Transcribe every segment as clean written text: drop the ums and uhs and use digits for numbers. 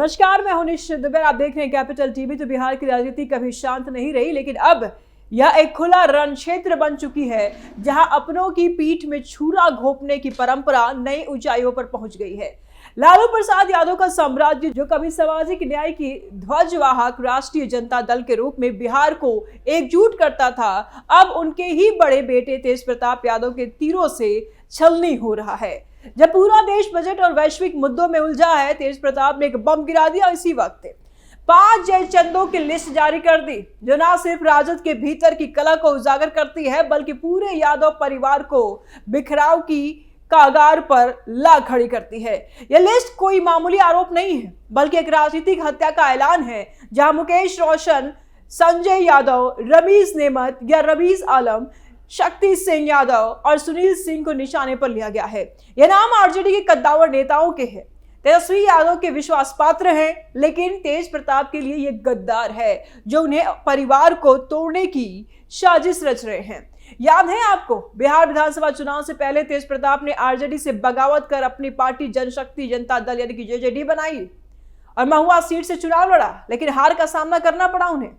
नमस्कार, मैं हूं निश्चित दुबे। आप देख रहे हैं कैपिटल टीवी। तो बिहार की राजनीति कभी शांत नहीं रही, लेकिन अब यह एक खुला रण क्षेत्र बन चुकी है, जहां अपनों की पीठ में छुरा घोंपने की परंपरा नई ऊंचाइयों पर पहुंच गई है। लालू प्रसाद यादव का साम्राज्य, जो कभी सामाजिक न्याय की ध्वजवाहक राष्ट्रीय जनता दल के रूप में बिहार को एकजुट करता था, अब उनके ही बड़े बेटे तेज प्रताप यादव के तीरों से छलनी हो रहा है। जब पूरा देश बजट और वैश्विक मुद्दों में उलझा है, तेज प्रताप ने एक बम गिरा दिया। इसी वक्त 5 जयचंदों की लिस्ट जारी कर दी, जो न सिर्फ राजद के भीतर की कला को उजागर करती है, बल्कि पूरे यादव परिवार को बिखराव की कागार पर ला खड़ी करती है। यह लिस्ट कोई मामूली आरोप नहीं है, बल्कि एक राजनीतिक हत्या का ऐलान है, जहां मुकेश रोशन, संजय यादव, रमीज नेमत या रमीज आलम, शक्ति सिंह यादव और सुनील सिंह को निशाने पर लिया गया है। यह नाम आरजेडी के कद्दावर नेताओं के हैं। तेजस्वी यादव के विश्वास पात्र हैं, लेकिन तेज प्रताप के लिए यह गद्दार है, जो उन्हें परिवार को तोड़ने की साजिश रच रहे हैं। याद है आपको, बिहार विधानसभा चुनाव से पहले तेज प्रताप ने आरजेडी से बगावत कर अपनी पार्टी जनशक्ति जनता दल यानी कि जेजेडी बनाई और महुआ सीट से चुनाव लड़ा, लेकिन हार का सामना करना पड़ा उन्हें।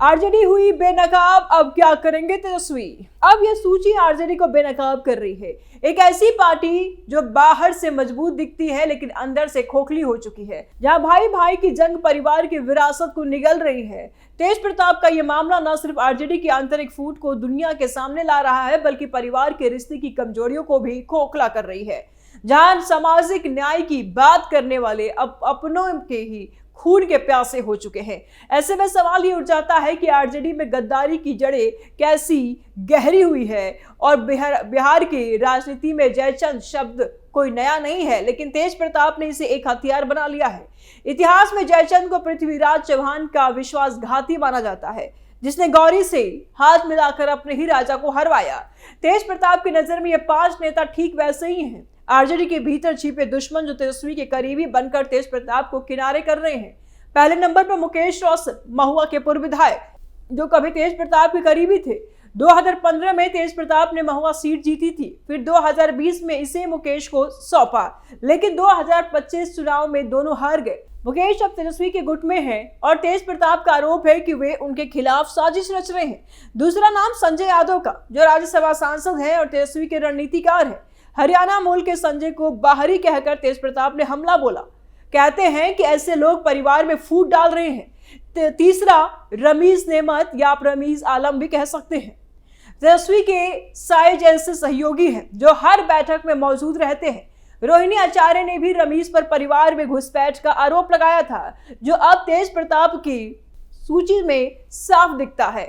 आरजेडी हुई बेनकाब, अब क्या करेंगे तेजस्वी? अब यह सूची आरजेडी को बेनकाब कर रही है। एक ऐसी पार्टी जो बाहर से मजबूत दिखती है, लेकिन अंदर से खोखली हो चुकी है, जहां भाई भाई की जंग परिवार की विरासत को निगल रही है। तेज प्रताप का यह मामला न सिर्फ आरजेडी की आंतरिक फूट को दुनिया के सामने ला रहा है, बल्कि परिवार के रिश्ते की कमजोरियों को भी खोखला कर रही है। जहां सामाजिक न्याय की बात करने वाले अब अपनों के ही खून के प्यासे हो चुके हैं। ऐसे में सवाल ये उठ जाता है कि आरजेडी में गद्दारी की जड़ें कैसी गहरी हुई है। और बिहार की राजनीति में जयचंद शब्द कोई नया नहीं है, लेकिन तेज प्रताप ने इसे एक हथियार बना लिया है। इतिहास में जयचंद को पृथ्वीराज चौहान का विश्वासघाती माना जाता है, जिसने गौरी से हाथ मिलाकर अपने ही राजा को हरवाया। तेज प्रताप की नजर में ये 5 नेता ठीक वैसे ही हैं। आरजेडी के भीतर छिपे दुश्मन जो तेजस्वी के करीबी बनकर तेज प्रताप को किनारे कर रहे हैं। पहले नंबर पर मुकेश रोशन, महुआ के पूर्व विधायक, जो कभी तेज प्रताप के करीबी थे। 2015 में तेज प्रताप ने महुआ सीट जीती थी, फिर 2020 में इसे मुकेश को सौंपा, लेकिन 2025 चुनाव में दोनों हार गए। मुकेश अब तेजस्वी के गुट में हैं और तेज प्रताप का आरोप है कि वे उनके खिलाफ साजिश रच रहे हैं। दूसरा नाम संजय यादव का, जो राज्यसभा सांसद है और तेजस्वी के रणनीतिकार है। हरियाणा मूल के संजय को बाहरी कहकर तेज प्रताप ने हमला बोला। कहते हैं कि ऐसे लोग परिवार में फूट डाल रहे हैं। तीसरा रमीज नेमत या आप रमीज आलम भी कह सकते हैं, तेजस्वी के साए जैसे सहयोगी हैं, जो हर बैठक में मौजूद रहते हैं। रोहिणी आचार्य ने भी रमीज पर परिवार में घुसपैठ का आरोप लगाया था, जो अब तेज प्रताप की सूची में साफ दिखता है।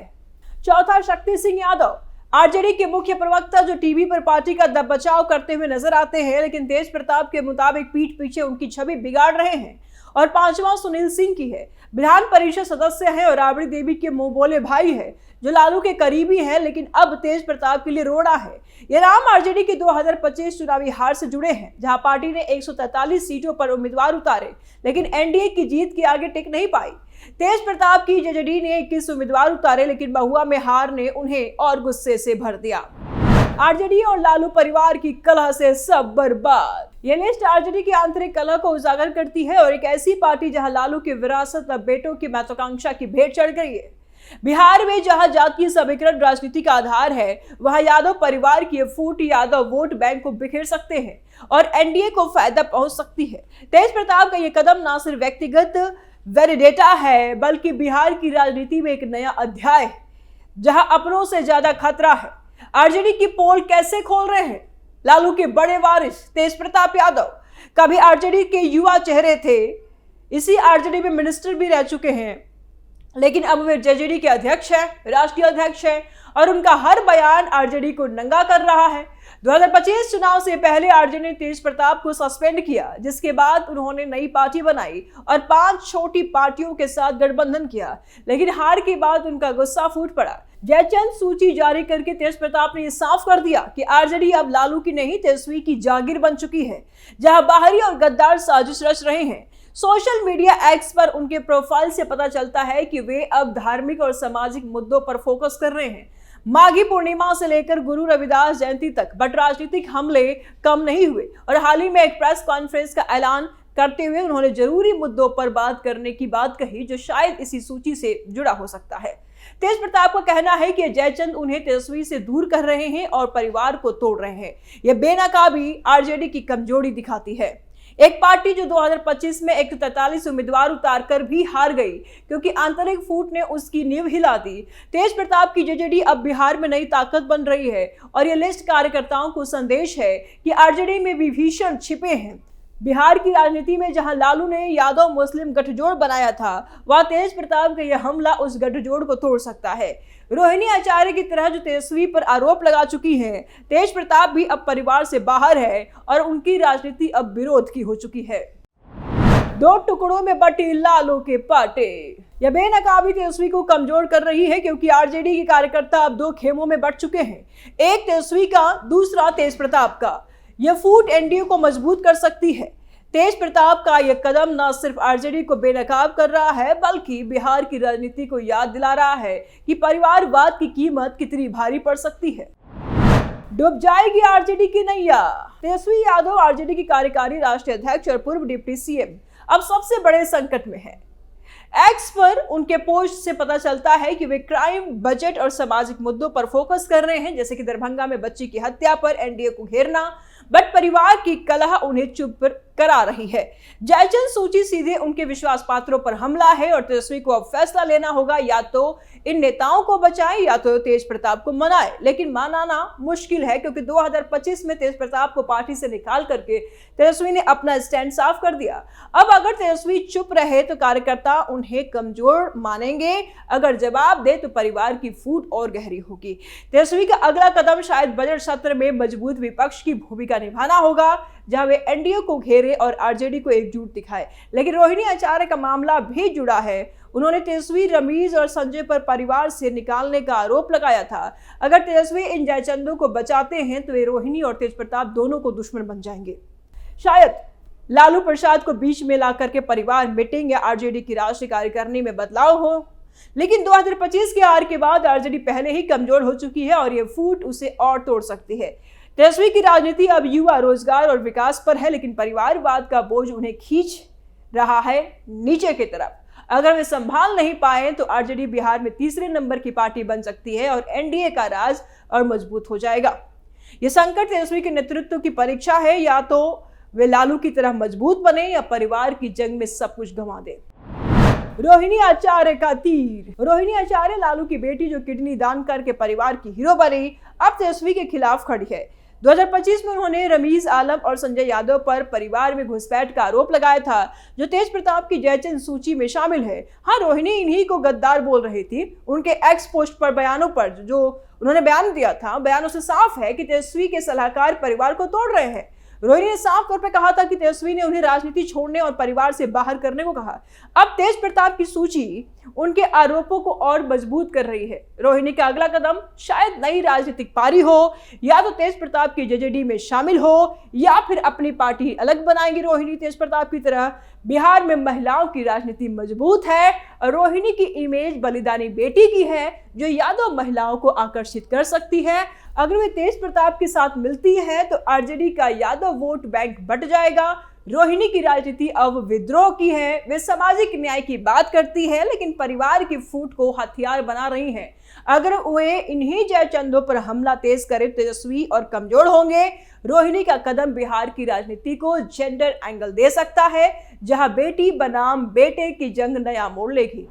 चौथा शक्ति सिंह यादव, आरजेडी के मुख्य प्रवक्ता, जो टीवी पर पार्टी का बचाव करते हुए नजर आते हैं, लेकिन तेज प्रताप के मुताबिक पीठ पीछे उनकी छवि बिगाड़ रहे हैं। और पांचवा सुनील सिंह की है, विधान परिषद सदस्य है और राबड़ी देवी के मुंह बोले भाई है, जो लालू के करीबी है, लेकिन अब तेज प्रताप के लिए रोड़ा है। ये नाम आरजेडी के 2025 चुनावी हार से जुड़े हैं, जहां पार्टी ने 143 सीटों पर उम्मीदवार उतारे, लेकिन एनडीए की जीत के आगे टिक नहीं पाई। तेज प्रताप की जेजेडी ने 21 उम्मीदवार उतारे, लेकिन महुआ में हार ने उन्हें और गुस्से से भर दिया। आरजेडी और लालू परिवार की कलह से सब बर्बाद। यह लिस्ट आरजेडी की आंतरिक कलह को उजागर करती है और एक ऐसी पार्टी जहां लालू की विरासत व बेटों की महत्वाकांक्षा की भेंट चढ़ गई है। बिहार में जहां जातीय समीकरण राजनीति का आधार है, वहां यादव परिवार की फूट यादव वोट बैंक को बिखेर सकते हैं और एनडीए को फायदा पहुंच सकती है। तेज प्रताप का यह कदम न सिर्फ व्यक्तिगत वेरिडेटा है, बल्कि बिहार की राजनीति में एक नया अध्याय है, जहां अपनों से ज्यादा खतरा है। आरजेडी की पोल कैसे खोल रहे हैं? लालू के बड़े वारिस तेज प्रताप यादव कभी आरजेडी के युवा चेहरे थे, इसी आरजेडी में मिनिस्टर भी रह चुके हैं, लेकिन अब वे जेजेडी के अध्यक्ष हैं, राष्ट्रीय अध्यक्ष हैं, और उनका हर बयान आरजेडी को नंगा कर रहा है। 2025 चुनाव से पहले आरजेडी ने तेज प्रताप को सस्पेंड किया, जिसके बाद उन्होंने नई पार्टी बनाई और 5 छोटी पार्टियों के साथ गठबंधन किया, लेकिन हार के बाद उनका गुस्सा फूट पड़ा। जयचंद सूची जारी करके तेज प्रताप ने यह साफ कर दिया कि आरजेडी अब लालू की नहीं, तेजस्वी की जागीर बन चुकी है, जहां बाहरी और गद्दार साजिश रच रहे हैं। सोशल मीडिया एक्स पर उनके प्रोफाइल से पता चलता है कि वे अब धार्मिक और सामाजिक मुद्दों पर फोकस कर रहे हैं। माघी पूर्णिमा से लेकर गुरु रविदास जयंती तक, बट राजनीतिक हमले कम नहीं हुए और हाल ही में एक प्रेस कॉन्फ्रेंस का ऐलान करते हुए उन्होंने जरूरी मुद्दों पर बात करने की बात कही, जो शायद इसी सूची से जुड़ा हो सकता है। तेज प्रताप का कहना है कि जयचंद उन्हें तेजस्वी से दूर कर रहे हैं और परिवार को तोड़ रहे हैं। यह बेनकाबी आरजेडी की कमजोरी दिखाती है। एक पार्टी जो 2025 में 143 उम्मीदवार उतारकर भी हार गई क्योंकि आंतरिक फूट ने उसकी नींव हिला दी। तेज प्रताप की जेजेडी अब बिहार में नई ताकत बन रही है और ये लिस्ट कार्यकर्ताओं को संदेश है कि आरजेडी में विभीषण छिपे हैं। बिहार की राजनीति में जहां लालू ने यादव मुस्लिम गठजोड़ बनाया था, वहां तेज प्रताप का यह हमला उस गठजोड़ को तोड़ सकता है। रोहिणी आचार्य की तरह जो तेजस्वी पर आरोप लगा चुकी हैं, तेज प्रताप भी अब परिवार से बाहर है और उनकी राजनीति अब विरोध की हो चुकी है। दो टुकड़ों में बटी लालू के पाटे। यह बेनकाबी तेजस्वी को कमजोर कर रही है क्योंकि आरजेडी के कार्यकर्ता अब दो खेमों में बट चुके हैं, एक तेजस्वी का, दूसरा तेज प्रताप का। यह फूट एनडीए को मजबूत कर सकती है। तेज प्रताप का यह कदम न सिर्फ आरजेडी को बेनकाब कर रहा है, बल्कि बिहार की राजनीति को याद दिला रहा है कि परिवारवाद की कीमत कितनी भारी पड़ सकती है। डूब जाएगी आरजेडी की नैया। तेजस्वी यादव आरजेडी की कार्यकारी राष्ट्रीय अध्यक्ष और पूर्व डिप्टी सीएम अब सबसे बड़े संकट में है। एक्स पर उनके पोस्ट से पता चलता है कि वे क्राइम, बजट और सामाजिक मुद्दों पर फोकस कर रहे हैं, जैसे कि दरभंगा में बच्ची की हत्या पर एनडीए को घेरना, बट परिवार की कलह उन्हें चुप करा रही है। जयचंद सूची सीधे उनके विश्वास पात्रों पर हमला है और तेजस्वी को अब फैसला लेना होगा, या तो इन नेताओं को बचाएं या तो तेज प्रताप को मनाएं। लेकिन मनाना मुश्किल है क्योंकि 2025 में तेज प्रताप को पार्टी से निकाल करके तेजस्वी ने अपना स्टैंड साफ कर दिया। अब अगर तेजस्वी चुप रहे तो कार्यकर्ता उन्हें कमजोर मानेंगे, अगर जवाब दे तो परिवार की फूट और गहरी होगी। तेजस्वी का अगला कदम शायद बजट सत्र में मजबूत विपक्ष की भूमिका निभाना होगा, जहां वे एनडीए को घेरे और आरजेडी को एकजुट दिखाए। लेकिन रोहिणी आचार्य का मामला भी जुड़ा है। उन्होंने तेजस्वी, रमीज और संजय पर परिवार से निकालने का आरोप लगाया था। अगर तेजस्वी इन जयचंदों को बचाते हैं तो वे रोहिणी और तेज प्रताप दोनों को दुश्मन बन जाएंगे। शायद लालू प्रसाद को बीच में ला करके परिवार मीटिंग या आरजेडी की राष्ट्रीय कार्यकारिणी में बदलाव हो, लेकिन 2025 के हार के बाद आरजेडी पहले ही कमजोर हो चुकी है और ये फूट उसे और तोड़ सकती है। तेजस्वी की राजनीति अब युवा, रोजगार और विकास पर है, लेकिन परिवारवाद का बोझ उन्हें खींच रहा है नीचे की तरफ। अगर वे संभाल नहीं पाए तो आरजेडी बिहार में तीसरे नंबर की पार्टी बन सकती है और एनडीए का राज और मजबूत हो जाएगा। यह संकट तेजस्वी के नेतृत्व की परीक्षा है, या तो वे लालू की तरह मजबूत बने या परिवार की जंग में सब कुछ गंवा दे। रोहिणी आचार्य का तीर। रोहिणी आचार्य, लालू की बेटी जो किडनी दान करके परिवार की हीरो बनी, अब तेजस्वी के खिलाफ खड़ी है। 2025 में उन्होंने रमीज आलम और संजय यादव पर परिवार में घुसपैठ का आरोप लगाया था, जो तेज प्रताप की जयचंद सूची में शामिल है। हाँ, रोहिणी इन्हीं को गद्दार बोल रही थी। उनके एक्स पोस्ट पर बयानों पर जो उन्होंने बयान दिया था, बयानों से साफ है कि तेजस्वी के सलाहकार परिवार को तोड़ रहे हैं। रोहिणी ने साफ तौर पर कहा था कि तेजस्वी ने उन्हें राजनीति छोड़ने और परिवार से बाहर करने को कहा। अब तेज प्रताप की सूची उनके आरोपों को और मजबूत कर रही है। रोहिणी का अगला कदम शायद नई राजनीतिक पारी हो, या तो तेज प्रताप की जेजेडी में शामिल हो, या फिर अपनी पार्टी अलग बनाएंगी। रोहिणी तेज प्रताप की तरह बिहार में महिलाओं की राजनीति मजबूत है और रोहिणी की इमेज बलिदानी बेटी की है, जो यादव महिलाओं को आकर्षित कर सकती है। अगर वे तेज प्रताप के साथ मिलती है तो आरजेडी का यादव वोट बैंक बट जाएगा। रोहिणी की राजनीति अब विद्रोह की है। वे सामाजिक न्याय की बात करती है, लेकिन परिवार की फूट को हथियार बना रही हैं। अगर वे इन्हीं जयचंदों पर हमला तेज करे, तेजस्वी और कमजोर होंगे। रोहिणी का कदम बिहार की राजनीति को जेंडर एंगल दे सकता है, जहां बेटी बनाम बेटे की जंग नया मोड़ लेगी।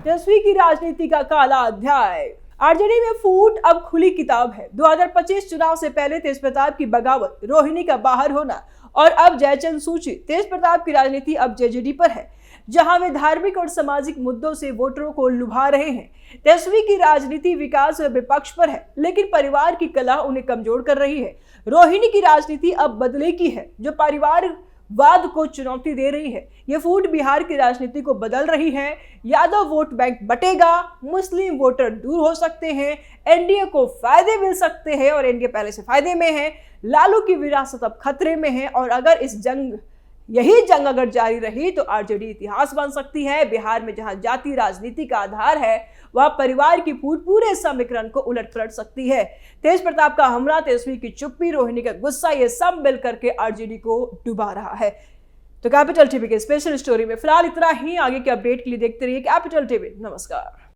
तेजस्वी की राजनीति का काला अध्याय। आरजेडी में फूट अब खुली किताब है। 2025 चुनाव से पहले तेज प्रताप की बगावत, रोहिणी का बाहर होना और अब जयचंद सूची। तेज प्रताप की राजनीति अब जेजेडी पर है, जहां वे धार्मिक और सामाजिक मुद्दों से वोटरों को लुभा रहे हैं। तेजस्वी की राजनीति विकास और विपक्ष पर है, लेकिन परिवार की कलह उन्हें कमजोर कर रही है। रोहिणी की राजनीति अब बदले की है, जो परिवारवाद को चुनौती दे रही है। ये फूट बिहार की राजनीति को बदल रही है। यादव वोट बैंक बटेगा, मुस्लिम वोटर दूर हो सकते हैं, एनडीए को फायदे मिल सकते हैं और एनडीए पहले से फायदे में है। लालू की विरासत अब खतरे में है और अगर यही जंग अगर जारी रही तो आरजेडी इतिहास बन सकती है। बिहार में जहां जाति राजनीति का आधार है, वह परिवार की फूट पूरे समीकरण को उलट पलट सकती है। तेज प्रताप का हमला, तेजस्वी की चुप्पी, रोहिणी का गुस्सा, ये सब मिलकर के आरजेडी को डुबा रहा है। तो कैपिटल टीवी के स्पेशल स्टोरी में फिलहाल इतना ही। आगे के अपडेट के लिए देखते रहिए कैपिटल टीवी। नमस्कार।